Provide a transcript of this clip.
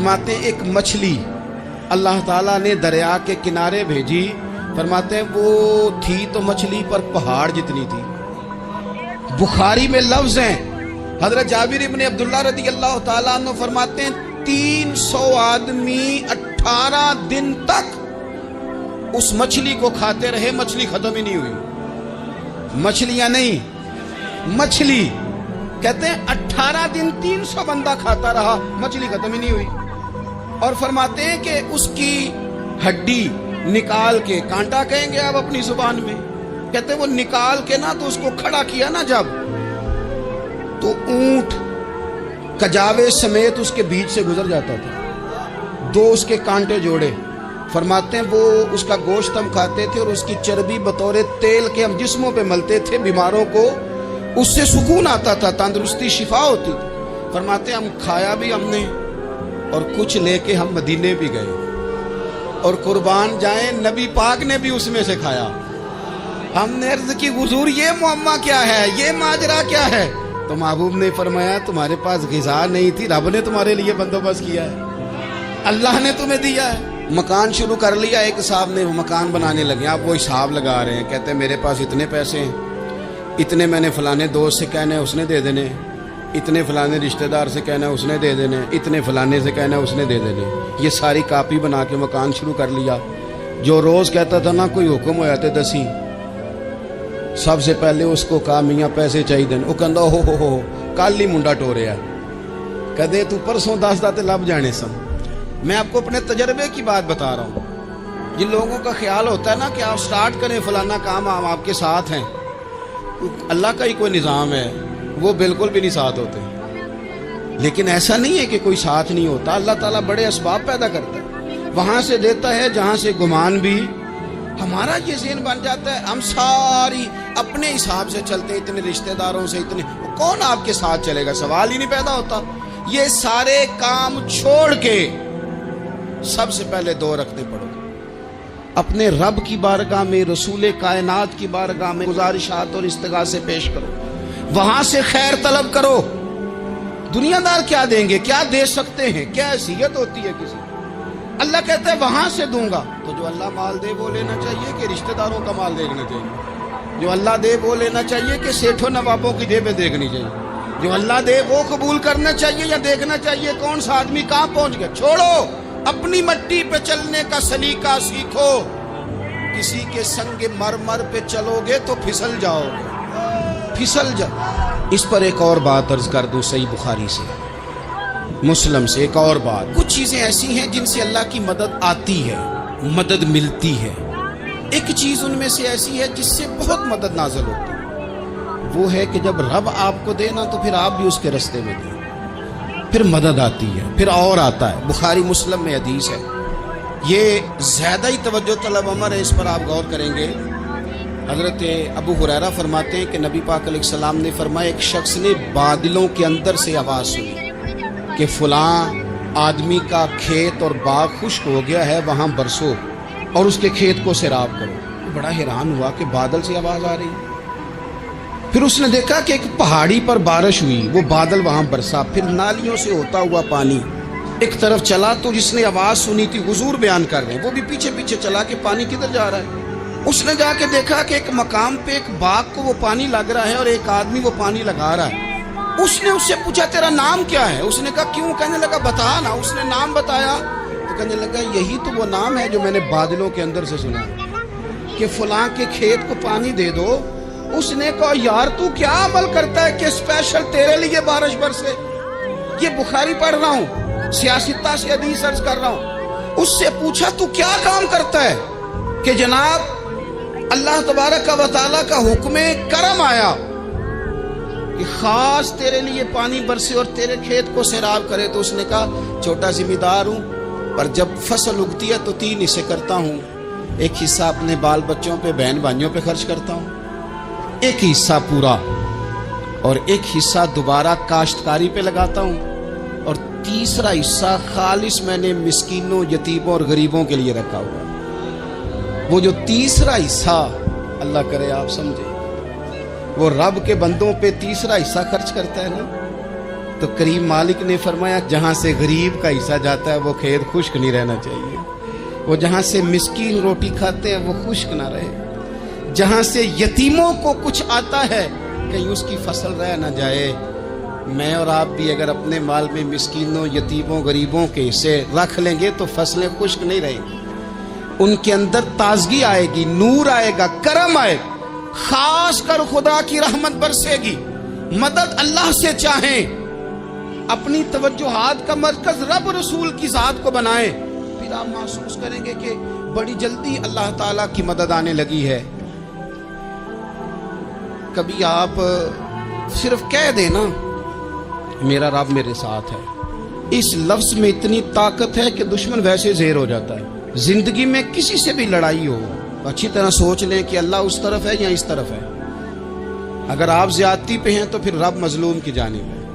फरमाते हैं एक मछली अल्लाह ताला ने दरिया के किनारे भेजी। फरमाते हैं वो थी तो मछली पर पहाड़ जितनी थी। बुखारी में लफ्ज हैं, हजरत जाबिर इब्न अब्दुल्लाह रदी अल्लाह ताला अन्हु फरमाते हैं 300 आदमी 18 दिन तक उस मछली को खाते रहे, मछली खत्म ही नहीं हुई। मछलियां नहीं, मछली। कहते हैं 18 दिन 300 बंदा खाता रहा, मछली खत्म ही नहीं हुई। और फरमाते हैं कि उसकी हड्डी निकाल के, कांटा कहेंगे आप अपनी जुबान में, कहते हैं वो निकाल के ना तो उसको खड़ा किया ना जब, तो ऊंट कजावे समेत उसके बीच से गुजर जाता था। 2 उसके कांटे जोड़े। फरमाते हैं वो उसका गोश्त हम खाते थे और उसकी चर्बी बतौर तेल के हम जिस्मों पे मलते थे, बीमारों को उससे सुकून आता था, तंदुरुस्ती शिफा होती थी। फरमाते हैं हम खाया भी हमने और कुछ लेके हम मदीने भी गए, और कुर्बान जाए नबी पाक ने भी उसमें से खाया। हमने अर्ज की हुजूर ये मुअम्मा क्या है, ये माजरा क्या है? तो महबूब ने फरमाया तुम्हारे पास ग़िज़ा नहीं थी, रब ने तुम्हारे लिए बंदोबस्त किया है, अल्लाह ने तुम्हें दिया है। मकान शुरू कर लिया एक साहब ने, वो मकान बनाने लगे, आप वो हिसाब लगा रहे हैं, कहते हैं मेरे पास इतने पैसे हैं, इतने मैंने फलाने दोस्त से कहना है उसने दे देने, इतने फलाने रिश्तेदार से कहना है उसने दे देने, इतने फलाने से कहना है उसने दे देने। ये सारी कापी बना के मकान शुरू कर लिया। जो रोज कहता था ना कोई हुक्म हो जाते दसी, सबसे पहले उसको कहा मियाँ पैसे चाहिए। वो कहता हो कल ही मुंडा टोरिया, कदे तू परसों दस दाते लब जाने सन। मैं आपको अपने तजर्बे की बात बता रहा हूँ। जिन लोगों का ख्याल होता है ना कि आप स्टार्ट करें फलाना काम, हम आपके साथ हैं, अल्लाह का ही कोई निज़ाम है, वो बिल्कुल भी नहीं साथ होते। लेकिन ऐसा नहीं है कि कोई साथ नहीं होता, अल्लाह ताला बड़े असबाब पैदा करता है, वहां से देता है जहां से गुमान भी। हमारा ये ज़हन बन जाता है, हम सारी अपने हिसाब से चलते हैं, इतने रिश्तेदारों से, इतने कौन आपके साथ चलेगा, सवाल ही नहीं पैदा होता। ये सारे काम छोड़ के सबसे पहले 2 रखने पड़ो, अपने रब की बारगाह में, रसूल कायनात की बारगाह में गुजारिशात और इस्तिगासे पेश करो, वहां से खैर तलब करो। दुनियादार क्या देंगे, क्या दे सकते हैं, क्या हैसियत होती है किसी। अल्लाह कहता है वहां से दूंगा। तो जो अल्लाह माल दे वो लेना चाहिए कि रिश्तेदारों का माल देखना चाहिए? जो अल्लाह दे वो लेना चाहिए कि सेठों नवाबों की जेबें देखनी चाहिए? जो अल्लाह दे वो कबूल करना चाहिए या देखना चाहिए कौन सा आदमी कहां पहुंच गया? छोड़ो, अपनी मट्टी पे चलने का सलीका सीखो। किसी के संग मरमर पे चलोगे तो फिसल जाओगे, फिसल जाओ। इस पर एक और बात अर्ज कर दूं, सही बुखारी से, मुस्लिम से एक और बात। कुछ चीजें ऐसी हैं जिनसे अल्लाह की मदद आती है, मदद मिलती है। एक चीज उनमें से ऐसी है जिससे बहुत मदद नाज़िल होती है, वो है कि जब रब आपको देना तो फिर आप भी उसके रास्ते में दें, फिर मदद आती है, फिर और आता है। बुखारी मुस्लिम में हदीस है, ये ज्यादा ही तवज्जो तलब अमर है, इस पर आप गौर करेंगे। हजरत अबू हुरैरा फरमाते हैं कि नबी पाक अलैहिस्सलाम ने फरमाया एक शख्स ने बादलों के अंदर से आवाज़ सुनी कि फलां आदमी का खेत और बाग खुश्क हो गया है, वहाँ बरसो और उसके खेत को सैराब करो। बड़ा हैरान हुआ कि बादल से आवाज़ आ रही है। फिर उसने देखा कि एक पहाड़ी पर बारिश हुई, वो बादल वहाँ बरसा, फिर नालियों से होता हुआ पानी एक तरफ चला। तो जिसने आवाज़ सुनी थी, हुजूर बयान कर रहे हैं, वो भी पीछे पीछे चला कि पानी किधर जा रहा है। उसने जाके देखा कि एक मकाम पे एक बाग को वो पानी लग रहा है और एक आदमी वो पानी लगा रहा है। उसने उससे पूछा तेरा नाम क्या है? उसने कहा क्यों? कहने लगा बता ना। उसने नाम बताया तो कहने लगा यही तो वो नाम है जो मैंने बादलों के अंदर से सुना कि फलां के खेत को पानी दे दो। उसने कहा यार तू क्या अमल करता है कि स्पेशल तेरे लिए बारिश बरसे? ये बुखारी पढ़ रहा हूँ, सियासता से हदीस सर्च कर रहा हूँ। उससे पूछा तू क्या काम करता है कि जनाब अल्लाह तबारक व तआला का हुक्म करम आया कि खास तेरे लिए पानी बरसे और तेरे खेत को सैराब करे। तो उसने कहा छोटा जिम्मेदार हूँ, पर जब फसल उगती है तो 3 हिस्से करता हूँ। एक हिस्सा अपने बाल बच्चों पे, बहन भाइयों पे खर्च करता हूँ, एक हिस्सा पूरा, और एक हिस्सा दोबारा काश्तकारी पे लगाता हूँ, और तीसरा हिस्सा खालिस मैंने मिस्कीनों, यतीमों और गरीबों के लिए रखा हुआ। वो जो तीसरा हिस्सा, अल्लाह करे आप समझे, वो रब के बंदों पे तीसरा हिस्सा खर्च करता है ना, تو کریم مالک نے فرمایا جہاں سے غریب کا حصہ جاتا ہے وہ کھیت خشک نہیں رہنا چاہیے، وہ جہاں سے مسکین روٹی کھاتے ہیں وہ خشک نہ رہے، جہاں سے یتیموں کو کچھ آتا ہے کہیں اس کی فصل رہ نہ جائے۔ میں اور آپ بھی اگر اپنے مال میں مسکینوں، یتیموں، غریبوں کے حصے رکھ لیں گے تو فصلیں خشک نہیں رہیں گی، ان کے اندر تازگی آئے گی، نور آئے گا، کرم آئے گا، خاص کر خدا کی رحمت برسے گی۔ مدد اللہ سے چاہیں، اپنی توجہات کا مرکز رب رسول کی ذات کو بنائیں، پھر آپ محسوس کریں گے کہ بڑی جلدی اللہ تعالیٰ کی مدد آنے لگی ہے۔ کبھی آپ صرف کہہ دیں نا میرا رب میرے ساتھ ہے، اس لفظ میں اتنی طاقت ہے کہ دشمن ویسے زہر ہو جاتا ہے۔ زندگی میں کسی سے بھی لڑائی ہو اچھی طرح سوچ لیں کہ اللہ اس طرف ہے یا اس طرف ہے۔ اگر آپ زیادتی پہ ہیں تو پھر رب مظلوم کی جانب ہے۔